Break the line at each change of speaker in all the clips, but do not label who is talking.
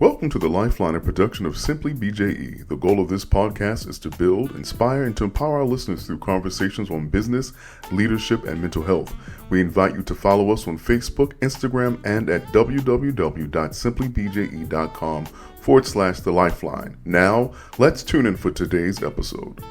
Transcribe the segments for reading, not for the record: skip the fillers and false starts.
Welcome to the Lifeline, a production of Simply BJE. The goal of this podcast is to build, inspire, and to empower our listeners through conversations on business, leadership, and mental health. We invite you to follow us on Facebook, Instagram, and at www.simplybje.com/The Lifeline. Now, let's tune in for today's episode.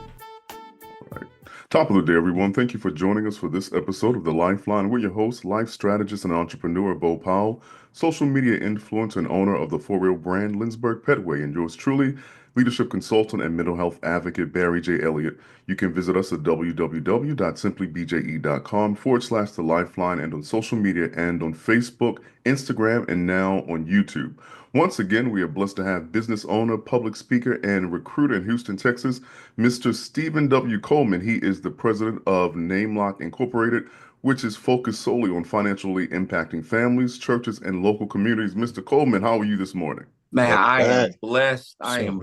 Top of the day, everyone. Thank you for joining us for this episode of The Lifeline. We're your host, life strategist and entrepreneur, Bo Powell, social media influencer and owner of the for-real brand, Lindsberg Petway, and yours truly, leadership consultant and mental health advocate, Barry J. Elliott. You can visit us at www.simplybje.com/The Lifeline and on social media and on Facebook, Instagram, and now on YouTube. Once again, we are blessed to have business owner, public speaker, and recruiter in Houston, Texas, Mr. Stephen W. Coleman. He is the president of Nameloc Incorporated, which is focused solely on financially impacting families, churches, and local communities. Mr. Coleman, how are you this morning?
Man, I am blessed. I am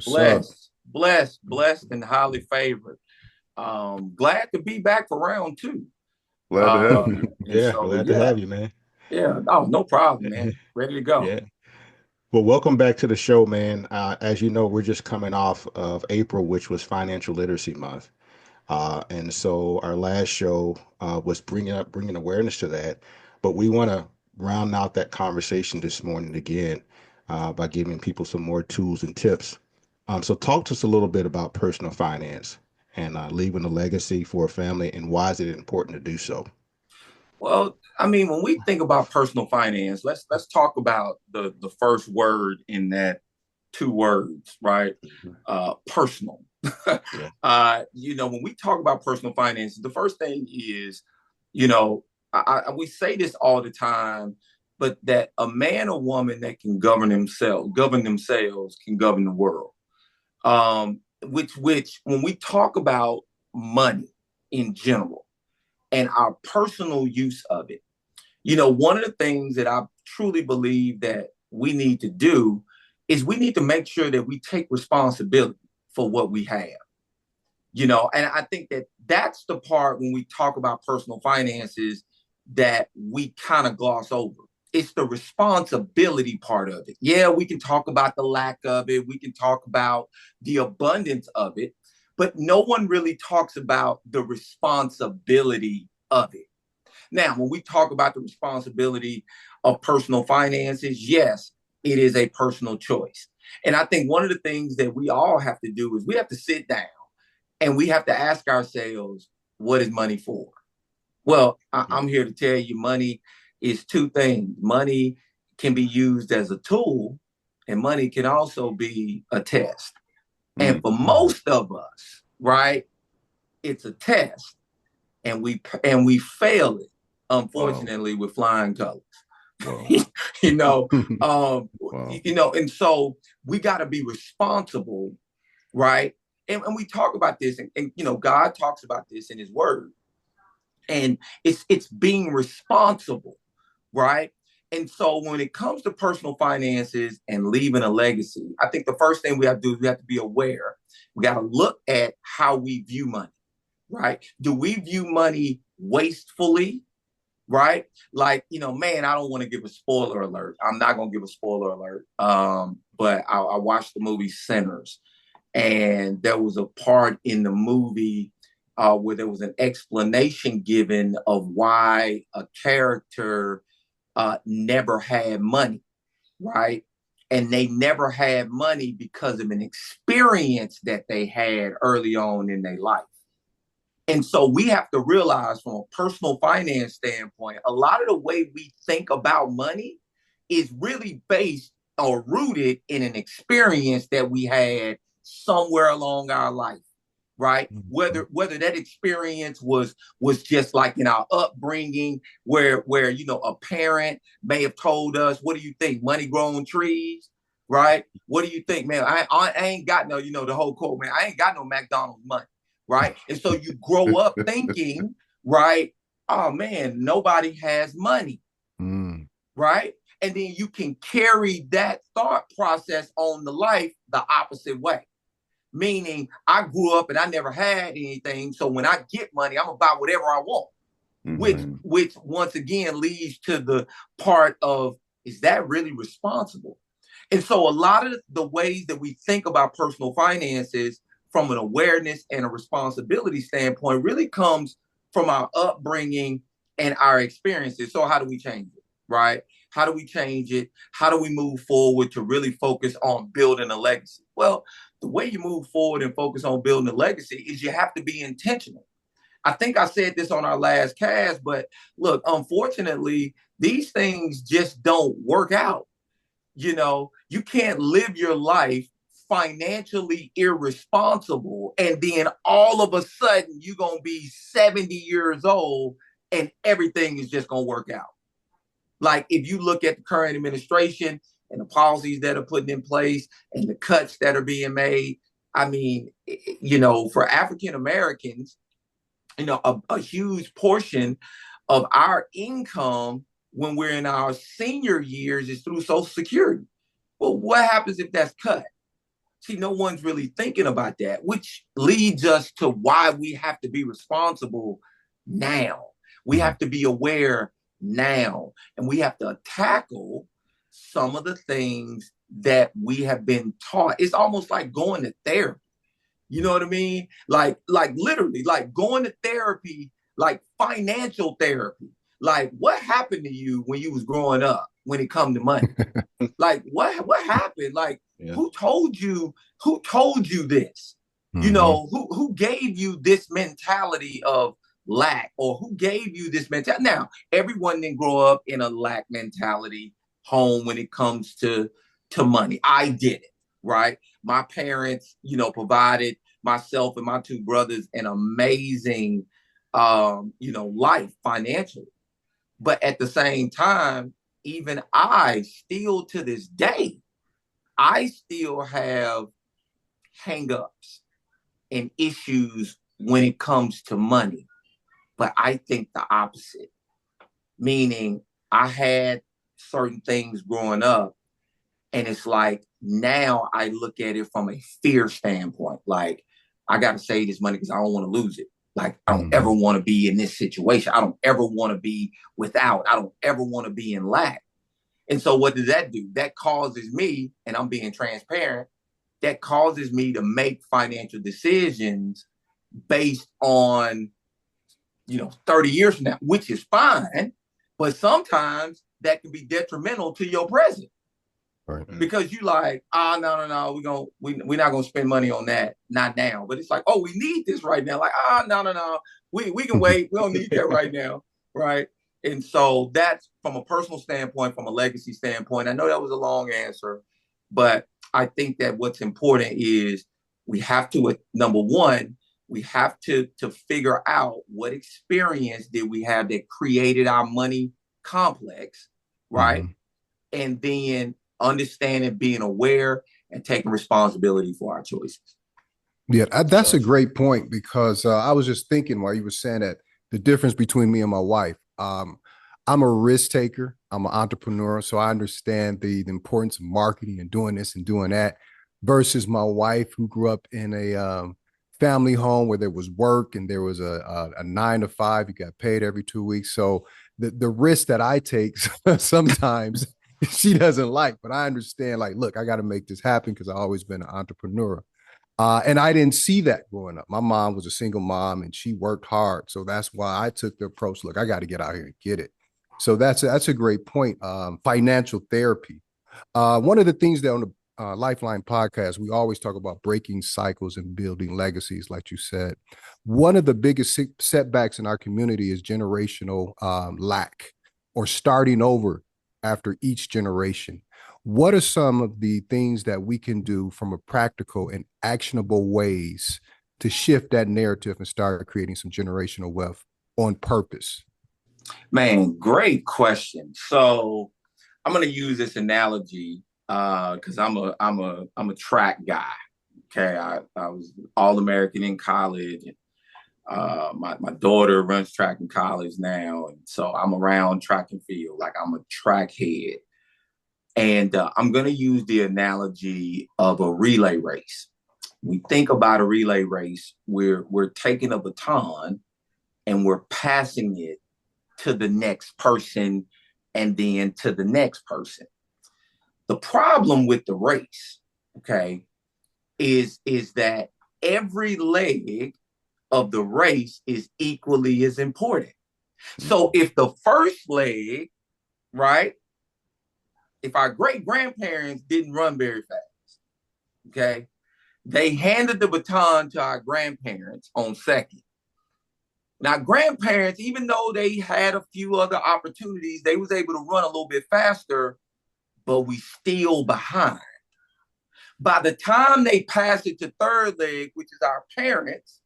blessed, and highly favored. Glad to be back for round two.
Glad to have you.
Glad to have you, man.
Yeah, no problem, man. Ready to go.
Yeah. Well, welcome back to the show, man. As you know, we're just coming off of April, which was Financial Literacy Month. And so our last show was bringing awareness to that. But we want to round out that conversation this morning again by giving people some more tools and tips. So talk to us a little bit about personal finance and leaving a legacy for a family, and why is it important to do so?
Well, I mean, when we think about personal finance, let's talk about the first word in that two words, right? Personal.
Yeah.
When we talk about personal finance, the first thing is, we say this all the time, but that a man or woman that can govern themselves can govern the world. Which when we talk about money in general and our personal use of it, one of the things that I truly believe that we need to do is we need to make sure that we take responsibility for what we have, and I think that that's the part when we talk about personal finances that we kind of gloss over. It's the responsibility part of it. Yeah, we can talk about the lack of it. We can talk about the abundance of it, but no one really talks about the responsibility of it. Now, when we talk about the responsibility of personal finances, yes, it is a personal choice. And I think one of the things that we all have to do is we have to sit down and we have to ask ourselves, what is money for? Well, I'm here to tell you money is two things. Money can be used as a tool, and money can also be a test. And for most of us, right, it's a test, and we fail it, unfortunately, with flying colors.
Wow.
And so we got to be responsible, right? And we talk about this, and God talks about this in His Word, and it's being responsible, right? And so when it comes to personal finances and leaving a legacy, I think the first thing we have to do is we have to be aware. We got to look at how we view money, right? Do we view money wastefully? Right? Like, man, I don't want to give a spoiler alert. I'm not going to give a spoiler alert. But I watched the movie Sinners, and there was a part in the movie where there was an explanation given of why a character never had money, right? And they never had money because of an experience that they had early on in their life. And so we have to realize from a personal finance standpoint, a lot of the way we think about money is really based or rooted in an experience that we had somewhere along our life, right?
Mm-hmm.
Whether that experience was just like in our upbringing where a parent may have told us, what do you think? Money grow on trees, right? What do you think, man? I ain't got no, the whole quote, man, I ain't got no McDonald's money. Right. And so you grow up thinking, right, oh, man, nobody has money. Right. And then you can carry that thought process on the life the opposite way. Meaning I grew up and I never had anything. So when I get money, I'm going to buy whatever I want, which once again leads to the part of, is that really responsible? And so a lot of the ways that we think about personal finances from an awareness and a responsibility standpoint really comes from our upbringing and our experiences. So how do we change it, right? How do we change it? How do we move forward to really focus on building a legacy? Well, the way you move forward and focus on building a legacy is you have to be intentional. I think I said this on our last cast, but look, unfortunately, these things just don't work out. You can't live your life financially irresponsible and then all of a sudden you're going to be 70 years old and everything is just going to work out. Like if you look at the current administration and the policies that are put in place and the cuts that are being made, I mean, for African Americans, a huge portion of our income when we're in our senior years is through Social Security. Well, what happens if that's cut? See, no one's really thinking about that, which leads us to why we have to be responsible now. We have to be aware now, and we have to tackle some of the things that we have been taught. It's almost like going to therapy. You know what I mean? Like literally, like going to therapy, like financial therapy. Like what happened to you when you was growing up when it come to money? Like what happened? Like who told you this? Who gave you this mentality of lack, or who gave you this mentality? Now, everyone didn't grow up in a lack mentality home when it comes to money. I did it, right? My parents, provided myself and my two brothers an amazing life financially. But at the same time, even I still to this day, I still have hangups and issues when it comes to money. But I think the opposite, meaning I had certain things growing up, and it's like now I look at it from a fear standpoint. Like, I got to save this money because I don't want to lose it. Like, I don't ever want to be in this situation. I don't ever want to be without. I don't ever want to be in lack. And so what does that do? That causes me, and I'm being transparent, that causes me to make financial decisions based on, 30 years from now, which is fine. But sometimes that can be detrimental to your present. Right. Because you like, no, we're not gonna spend money on that, not now. But it's like, oh, we need this right now. Like, no, we can wait. We don't need that right now, right? And so that's from a personal standpoint, from a legacy standpoint. I know that was a long answer, but I think that what's important is we have to, number one, we have to figure out what experience did we have that created our money complex, right? And then understanding, being aware, and taking responsibility for our choices.
Yeah, that's a great point, because I was just thinking while you were saying that, the difference between me and my wife. I'm a risk taker. I'm an entrepreneur, so I understand the importance of marketing and doing this and doing that, versus my wife, who grew up in a family home where there was work and there was a 9 to 5. You got paid every 2 weeks. So the risk that I take sometimes she doesn't like, but I understand, like, look, I got to make this happen because I've always been an entrepreneur. And I didn't see that growing up. My mom was a single mom and she worked hard. So that's why I took the approach, look, I got to get out here and get it. So that's a great point. Financial therapy. One of the things that on the Lifeline podcast, we always talk about breaking cycles and building legacies, like you said. One of the biggest setbacks in our community is generational lack, or starting over after each generation. What are some of the things that we can do from a practical and actionable ways to shift that narrative and start creating some generational wealth on purpose?
Man, great question. So I'm going to use this analogy because I'm a track guy. Okay, I was All-American in college. My daughter runs track in college now, and so I'm around track and field. Like, I'm a track head. And I'm going to use the analogy of a relay race. We think about a relay race, we're taking a baton and we're passing it to the next person and then to the next person. The problem with the race, okay, is that every leg of the race is equally as important. So if the first leg, right, if our great grandparents didn't run very fast, okay, they handed the baton to our grandparents on second. Now, grandparents, even though they had a few other opportunities, they was able to run a little bit faster, but we still behind. By the time they pass it to third leg, which is our parents,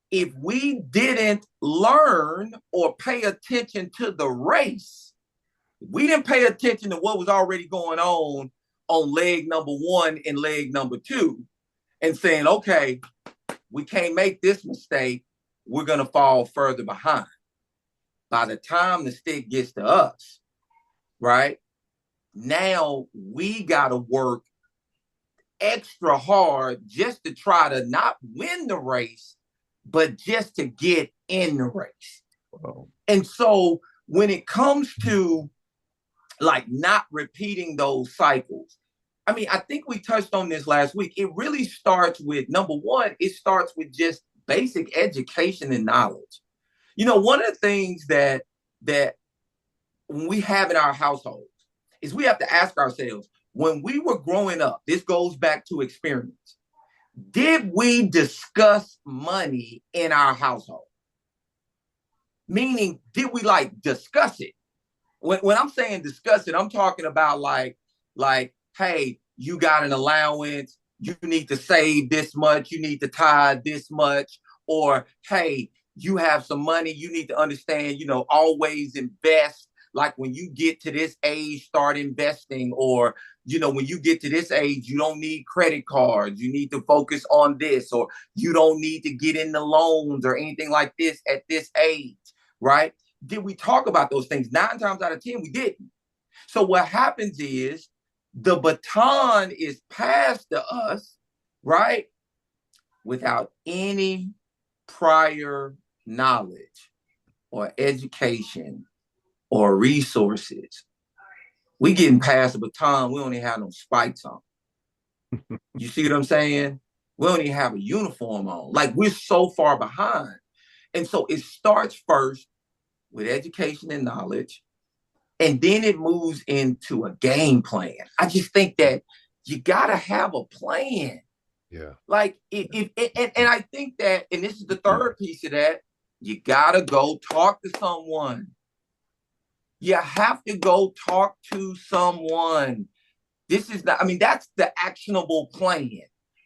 if we didn't learn or pay attention to the race, we didn't pay attention to what was already going on leg number one and leg number two, and saying, okay, we can't make this mistake, we're going to fall further behind. By the time the stick gets to us, right, now we got to work extra hard just to try to not win the race, but just to get in the race. Wow. And so when it comes to like not repeating those cycles, I mean, I think we touched on this last week. It really starts with, number one, it starts with just basic education and knowledge. You know, one of the things that we have in our households is we have to ask ourselves, when we were growing up, this goes back to experience. Did we discuss money in our household? Meaning, did we like discuss it? When I'm saying discuss it, I'm talking about like, hey, you got an allowance, you need to save this much, you need to tithe this much, or hey, you have some money, you need to understand, you know, always invest. Like when you get to this age, start investing, or, you know, when you get to this age, you don't need credit cards, you need to focus on this, or you don't need to get into loans or anything like this at this age, right? Did we talk about those things? 9 times out of 10, we didn't. So what happens is the baton is passed to us, right, without any prior knowledge or education or resources. We getting passed the baton, we don't even have no spikes on. You see what I'm saying? We don't even have a uniform on. Like, we're so far behind. And so it starts first with education and knowledge, and then it moves into a game plan. I just think that you got to have a plan.
Yeah.
Like, and I think that, and this is the third piece of that, you got to go talk to someone. You have to go talk to someone. This is not, I mean, that's the actionable plan,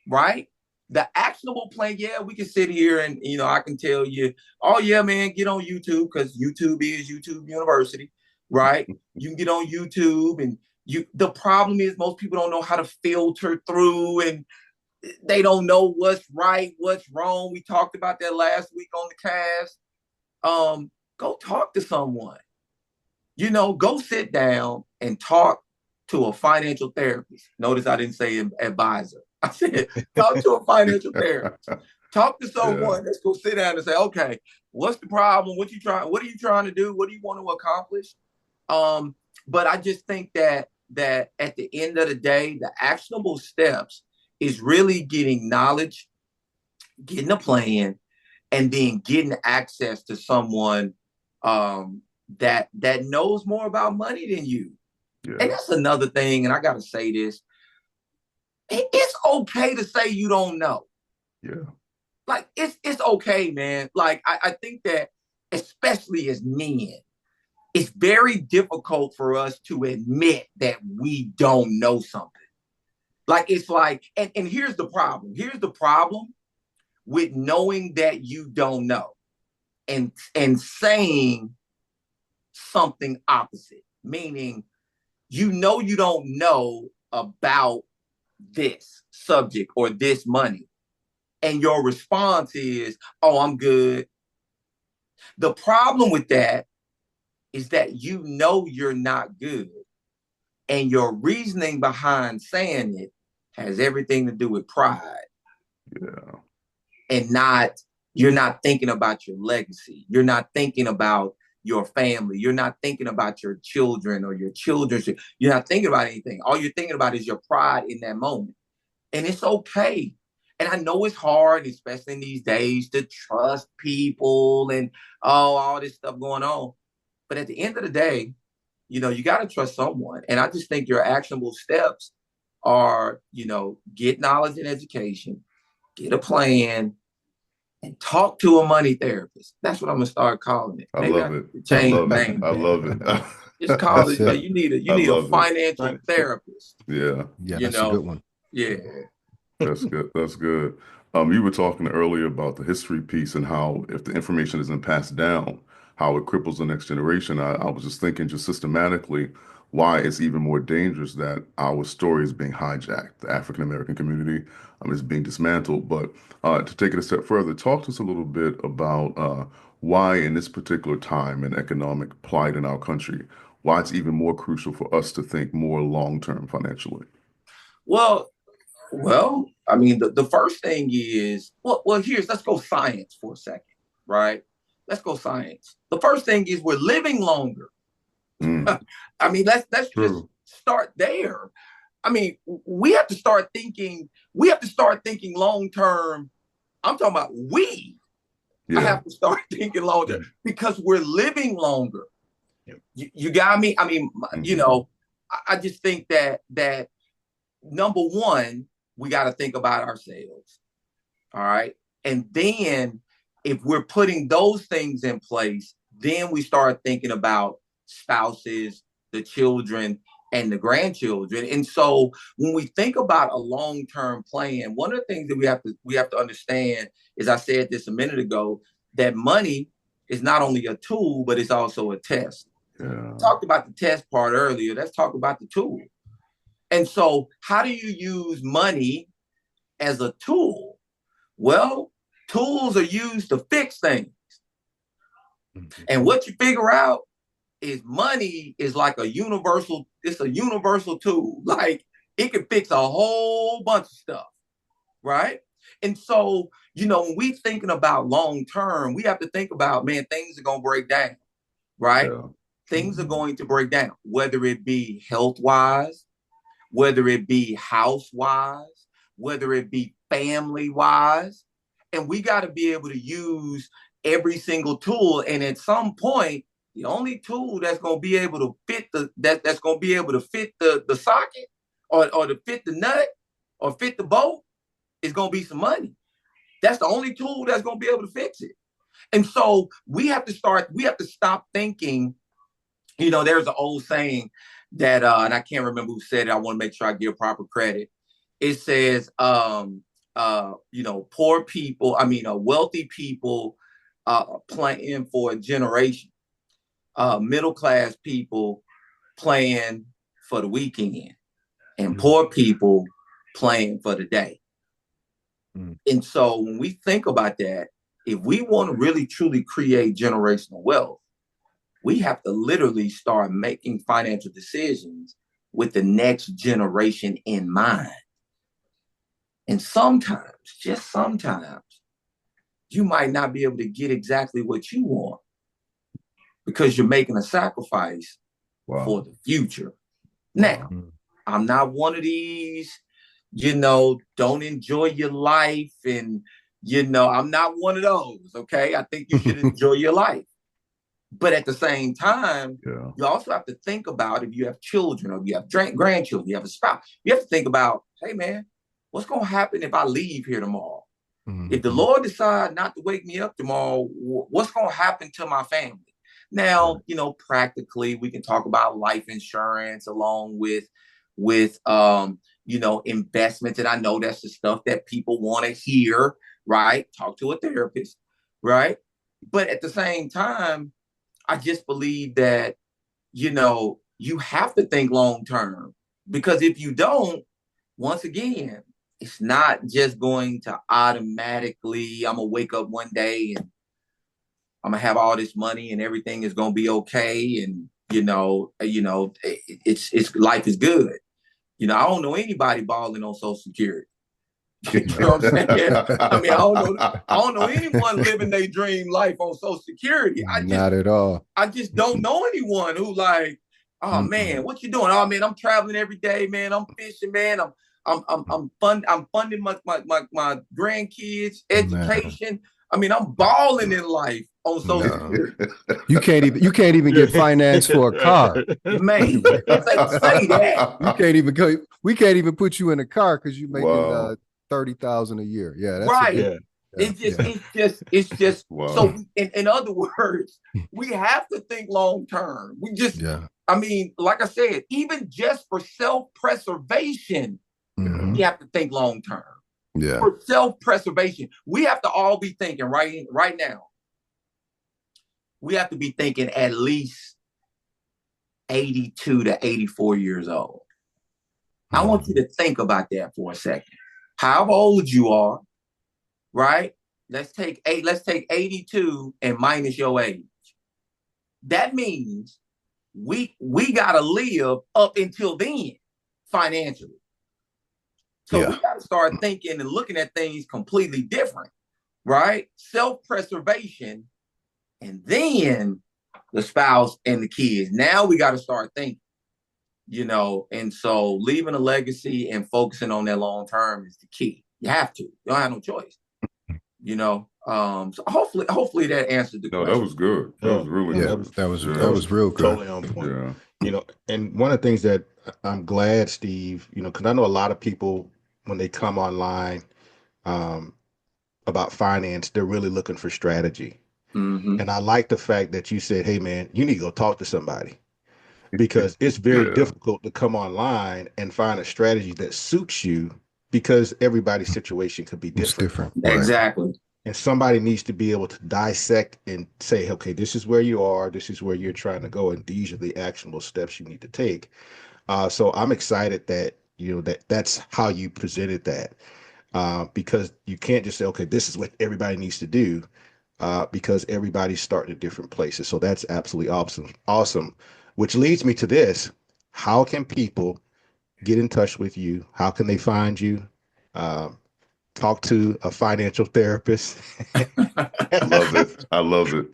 right? The actionable plan, yeah, we can sit here and, you know, I can tell you, oh, yeah, man, get on YouTube, because YouTube is YouTube University, right? You can get on YouTube, and the problem is most people don't know how to filter through, and they don't know what's right, what's wrong. We talked about that last week on the cast. Go talk to someone. You know, go sit down and talk to a financial therapist. Notice I didn't say advisor. I said, talk to a financial therapist. Talk to someone that's going to sit down and say, okay, what's the problem? What are you trying to do? What do you want to accomplish? But I just think that at the end of the day, the actionable steps is really getting knowledge, getting a plan, and then getting access to someone that knows more about money than you. Yeah. And that's another thing, and I got to say this. It's okay to say you don't know.
Yeah.
Like, it's okay, man. Like, I think that, especially as men, it's very difficult for us to admit that we don't know something. Like, it's like, and here's the problem. Here's the problem with knowing that you don't know and saying something opposite, meaning, you know, you don't know about this subject or this money, and your response is, oh, I'm good. The problem with that is that you know you're not good, and your reasoning behind saying it has everything to do with pride.
Yeah.
And you're not thinking about your legacy. You're not thinking about, your family. You're not thinking about your children or your children's. You're not thinking about anything. All you're thinking about is your pride in that moment. And it's okay. And I know it's hard, especially in these days, to trust people and all this stuff going on. But at the end of the day, you got to trust someone. And I just think your actionable steps are, get knowledge and education, get a plan, and talk to a money therapist. That's what I'm gonna start calling it.
I
Maybe
love
I
it.
could
I
change the
love it.
name.
I love it.
Just call
That's
it.
it.
You need
I
a
love it.
financial therapist.
Yeah.
Yeah,
You
that's a
know.
good one.
Yeah.
That's good. That's good. You were talking earlier about the history piece and how if the information isn't passed down, how it cripples the next generation. I was just thinking just systematically why it's even more dangerous that our story is being hijacked. The African American community is being dismantled. But to take it a step further, talk to us a little bit about why in this particular time and economic plight in our country, why it's even more crucial for us to think more long-term financially.
Well, I mean, the first thing is, let's go science for a second, right? Let's go science. The first thing is we're living longer.
Mm,
I mean, let's just
true.
start there. I mean, we have to start thinking long term. I'm talking about I
Yeah.
have to start thinking long term because we're living longer.
Yep.
You got me? I mean,
Mhm.
I just think that number one, we got to think about ourselves. All right. And then if we're putting those things in place, then we start thinking about spouses, the children, and the grandchildren. And so when we think about a long-term plan, one of the things that we have to understand, as I said this a minute ago, that money is not only a tool, but it's also a test.
Yeah.
Talked about the test part earlier. Let's talk about the tool. And so how do you use money as a tool? Well, tools are used to fix things. And what you figure out is money is like it's a universal tool. Like it can fix a whole bunch of stuff, right? And so, when we thinking about long term, we have to think about, man, things are going to break down, right?
Yeah.
Things are going to break down, whether it be health wise, whether it be house wise, whether it be family wise. And we got to be able to use every single tool. And at some point, the only tool that's going to be able to fit that's going to be able to fit the socket or to fit the nut or fit the bolt is going to be some money. That's the only tool that's going to be able to fix it. And so we have to stop thinking, there's an old saying that, and I can't remember who said it. I want to make sure I give proper credit. It says, poor people, wealthy people plan for a generation, middle class people plan for the weekend, and poor people plan for the day. And so when we think about that, if we want to really truly create generational wealth, we have to literally start making financial decisions with the next generation in mind. And sometimes, just sometimes, you might not be able to get exactly what you want because you're making a sacrifice for
Wow.
the future.
Wow.
Now, I'm not one of these, don't enjoy your life. And, I'm not one of those. Okay. I think you should enjoy your life. But at the same time,
Yeah.
you also have to think about if you have children or you have grandchildren, you have a spouse, you have to think about, hey, man, what's going to happen if I leave here tomorrow? If the Lord decides not to wake me up tomorrow, what's going to happen to my family? Now, practically, we can talk about life insurance along with investments. And I know that's the stuff that people want to hear, right? Talk to a therapist, right? But at the same time, I just believe that, you have to think long term, because if you don't, once again, it's not just going to automatically, I'm going to wake up one day and I'm going to have all this money and everything is going to be okay. And, it's life is good. I don't know anybody balling on Social Security. You know what I'm saying? I mean, I don't know anyone living their dream life on Social Security.
Not at all.
I just don't know anyone who like, oh man, what you doing? Oh man, I'm traveling every day, man. I'm fishing, man. I'm funding my grandkids' education. Man. I mean, I'm balling in life on Social Security.
You can't even get finance for a car.
Man, say that.
You can't even go. We can't even put you in a car because you're making 30,000 a year. Yeah, that's
right. It's just wow. So in other words, we have to think long term. We just I mean, like I said, even just for self-preservation, we have to think long term.
Yeah.
For self-preservation, we have to all be thinking right now. We have to be thinking at least 82 to 84 years old. I want you to think about that for a second. However old you are, right? Let's take 82 and minus your age. That means we gotta live up until then financially. So we gotta start thinking and looking at things completely different, right? Self-preservation, and then the spouse and the kids. Now we gotta start thinking, you know, and so leaving a legacy and focusing on that long term is the key. You have to. You don't have no choice. You know, so hopefully that answered the question.
That was good. That was really good.
That was real good.
Totally on point. Yeah. You know, and one of the things that I'm glad, Steve, you know, because I know a lot of people when they come online about finance, they're really looking for strategy. Mm-hmm. And I like the fact that you said, hey, man, you need to go talk to somebody because it's very difficult to come online and find a strategy that suits you because everybody's situation could be different.
It's different.
Exactly.
And somebody needs to be able to dissect and say, okay, this is where you are, this is where you're trying to go, and these are the actionable steps you need to take. So I'm excited that, you know, that's how you presented that. Because you can't just say, okay, this is what everybody needs to do, because everybody's starting at different places. So that's absolutely awesome. Which leads me to this. How can people get in touch with you? How can they find you? Talk to a financial therapist.
I love it.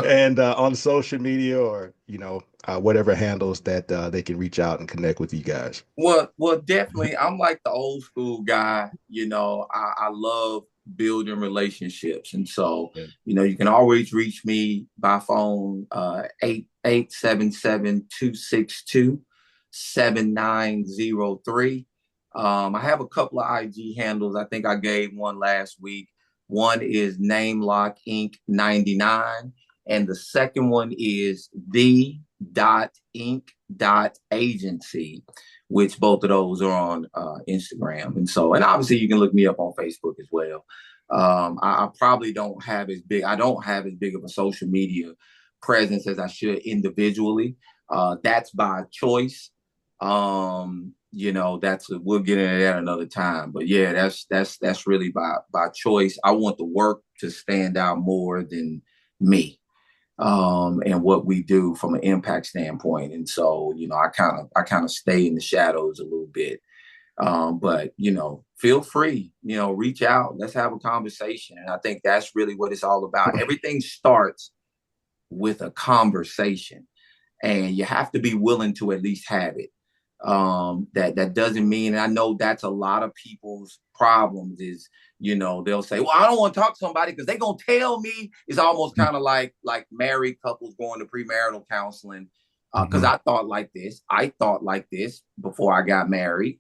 And on social media or, you know, whatever handles that they can reach out and connect with you guys.
Well, definitely. I'm like the old school guy. You know, I love building relationships. And so, you know, you can always reach me by phone, 877-262-7903. I have a couple of IG handles. I think I gave one last week. One is Nameloc Inc. 99. And the second one is the.inc.agency, which both of those are on Instagram. And obviously you can look me up on Facebook as well. I probably don't have as big of a social media presence as I should individually. That's by choice. You know, we'll get into that another time. But yeah, that's really by choice. I want the work to stand out more than me. And what we do from an impact standpoint. And so, you know, I kind of stay in the shadows a little bit. But, you know, feel free, you know, reach out, let's have a conversation. And I think that's really what it's all about. Everything starts with a conversation, and you have to be willing to at least have it. That doesn't mean, and I know that's a lot of people's problems is, you know, they'll say, well, I don't want to talk to somebody because they're going to tell me. It's almost kind of like married couples going to premarital counseling. Because I thought like this before I got married.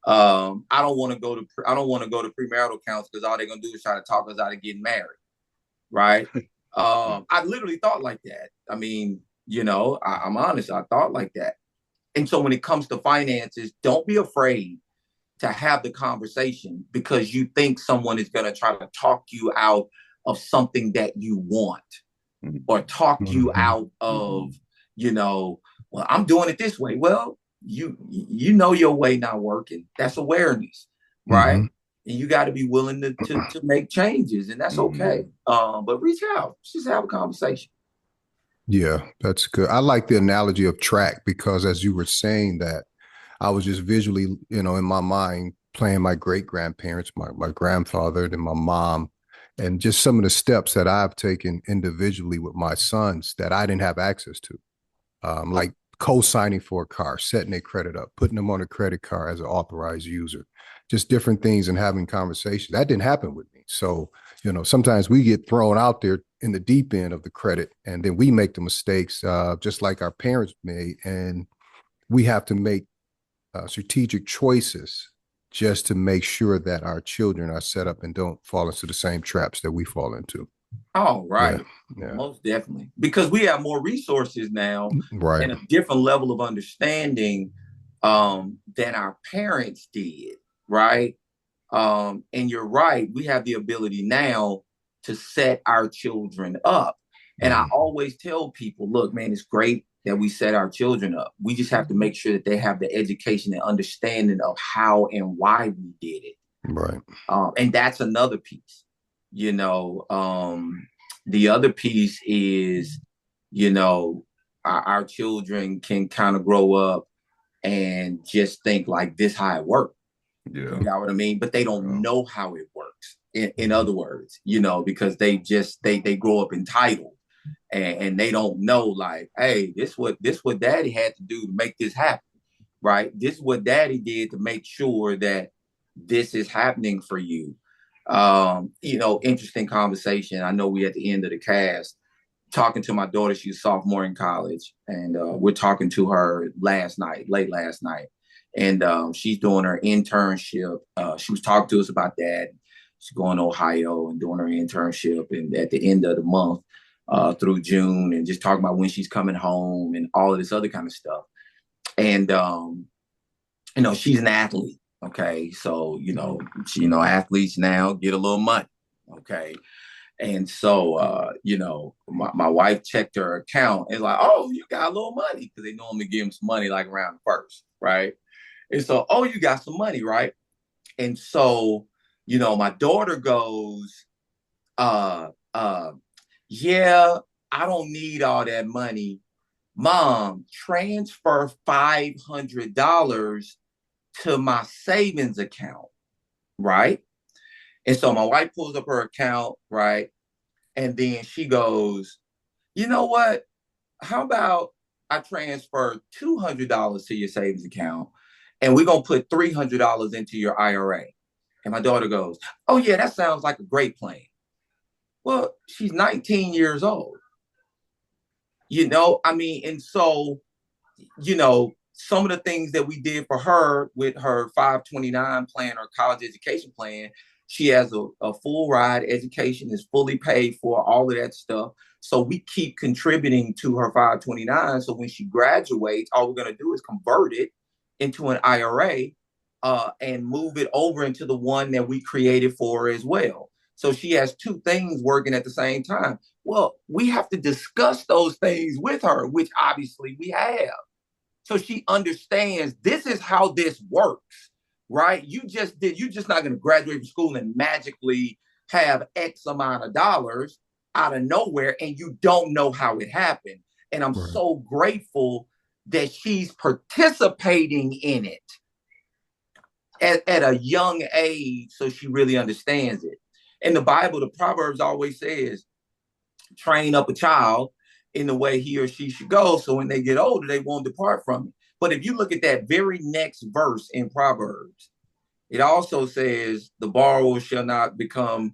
I don't want to go to premarital counseling because all they're going to do is try to talk us out of getting married. Right. I literally thought like that. I mean, you know, I'm honest. I thought like that. And so when it comes to finances, don't be afraid to have the conversation because you think someone is going to try to talk you out of something that you want or talk you out of, you know, well, I'm doing it this way. Well, you know your way not working. That's awareness, right? And you got to be willing to make changes, and that's okay. But reach out, just have a conversation.
Yeah, that's good. I like the analogy of track because as you were saying that, I was just visually, you know, in my mind playing my great grandparents, my grandfather, then my mom, and just some of the steps that I've taken individually with my sons that I didn't have access to, like co-signing for a car, setting their credit up, putting them on a credit card as an authorized user, just different things and having conversations. That didn't happen with me. So, sometimes we get thrown out there in the deep end of the credit and then we make the mistakes just like our parents made. And we have to make strategic choices just to make sure that our children are set up and don't fall into the same traps that we fall into.
Oh,
Yeah.
right.
Yeah.
Most definitely. Because we have more resources now
Right.
and a different level of understanding than our parents did, right? And you're right, we have the ability now to set our children up. And I always tell people, look, man, it's great that we set our children up. We just have to make sure that they have the education and understanding of how and why we did it.
Right.
And that's another piece. The other piece is, our children can kind of grow up and just think like this how it works.
Yeah.
You know what I mean? But they don't know how it works. In other words, because they grow up entitled and they don't know like, hey, this what daddy had to do to make this happen, right? This is what daddy did to make sure that this is happening for you. Interesting conversation. I know we at the end of the cast talking to my daughter. She's a sophomore in college, and we're talking to her late last night. And she's doing her internship. She was talking to us about that. She's going to Ohio and doing her internship, and at the end of the month through June, and just talking about when she's coming home and all of this other kind of stuff. And she's an athlete. Okay, so athletes now get a little money. Okay, and so my wife checked her account and like, oh, you got a little money, because they normally give them some money like around the first, right? And so, oh, you got some money, right? And so, my daughter goes, yeah, I don't need all that money. Mom, transfer $500 to my savings account, right? And so my wife pulls up her account, right? And then she goes, you know what? How about I transfer $200 to your savings account and we're going to put $300 into your IRA? And my daughter goes, oh, yeah, that sounds like a great plan. Well, she's 19 years old. And so, some of the things that we did for her with her 529 plan or college education plan, she has a full ride. Education is fully paid for, all of that stuff. So we keep contributing to her 529. So when she graduates, all we're going to do is convert it into an IRA and move it over into the one that we created for her as well. So she has two things working at the same time. Well, we have to discuss those things with her, which obviously we have. So she understands this is how this works, right? You're just not going to graduate from school and magically have X amount of dollars out of nowhere, and you don't know how it happened. And I'm so grateful that she's participating in it at a young age, so she really understands it. In the Bible, the Proverbs always says, train up a child in the way he or she should go, so when they get older, they won't depart from it. But if you look at that very next verse in Proverbs, it also says the borrower will become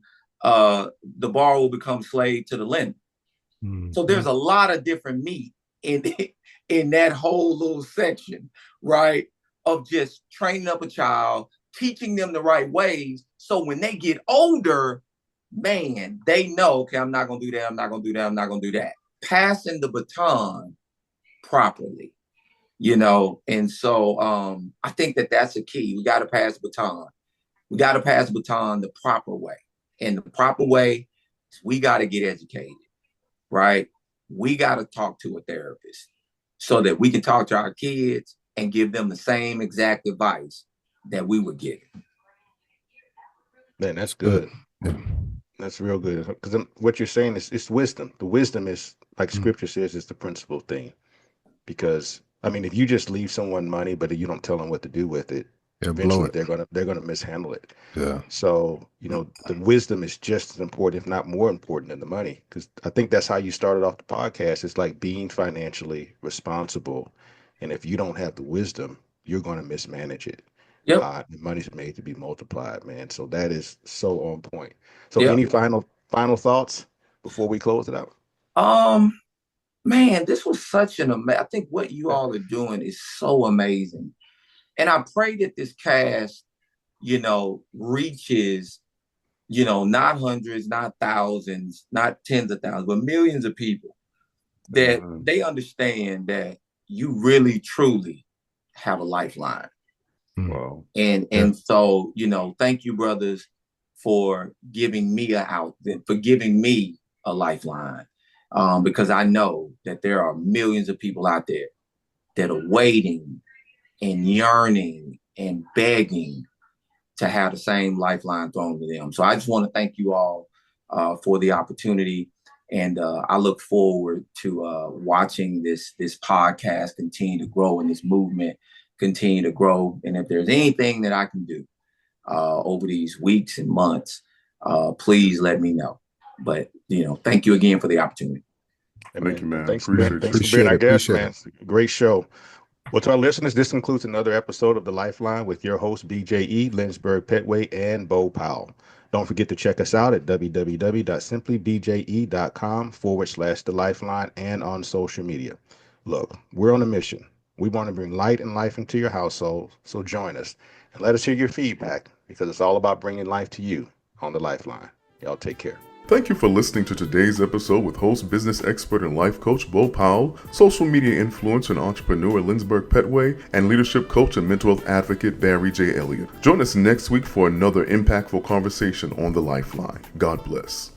slave to the lender. Mm-hmm. So there's a lot of different meat in that whole little section, right? Of just training up a child, teaching them the right ways, so when they get older, man, they know, okay, I'm not going to do that, I'm not going to do that, I'm not going to do that. Passing the baton properly, and so I think that that's a key. We got to pass the baton. We got to pass the baton the proper way. And the proper way is we got to get educated, right? We got to talk to a therapist so that we can talk to our kids and give them the same exact advice that we were getting.
Man, that's good. That's real good. Because what you're saying is it's wisdom. The wisdom is, like scripture says, is the principal thing. Because, I mean, if you just leave someone money, but you don't tell them what to do with it,
Yeah, blow
eventually
it.
they're gonna mishandle it.
Yeah.
So, the wisdom is just as important, if not more important than the money. Because I think that's how you started off the podcast. It's like being financially responsible. And if you don't have the wisdom, you're going to mismanage it.
Yep.
And money's made to be multiplied, man. So that is so on point. So
Yep.
any final thoughts before we close it out?
Man, this was such an amazing. I think what you all are doing is so amazing. And I pray that this cast, reaches, not hundreds, not thousands, not tens of thousands, but millions of people, that they understand that you really, truly have a lifeline.
Wow.
And so, thank you, brothers, for giving me a lifeline. Because I know that there are millions of people out there that are waiting and yearning and begging to have the same lifeline thrown to them. So I just want to thank you all for the opportunity. And I look forward to watching this podcast continue to grow and this movement continue to grow. And if there's anything that I can do over these weeks and months, please let me know. But, thank you again for the opportunity.
Thank you, man.
Thanks for
Appreciate
being
you.
our guest, man. Great show. Well, to our listeners, this concludes another episode of The Lifeline with your host, BJE, Lynchburg Petway, and Bo Powell. Don't forget to check us out at www.simplybje.com/The Lifeline and on social media. Look, we're on a mission. We want to bring light and life into your household, so join us and let us hear your feedback, because it's all about bringing life to you on The Lifeline. Y'all take care.
Thank you for listening to today's episode with host, business expert, and life coach Bo Powell, social media influencer and entrepreneur Lynchburg Petway, and leadership coach and mental health advocate Barry J. Elliott. Join us next week for another impactful conversation on The Lifeline. God bless.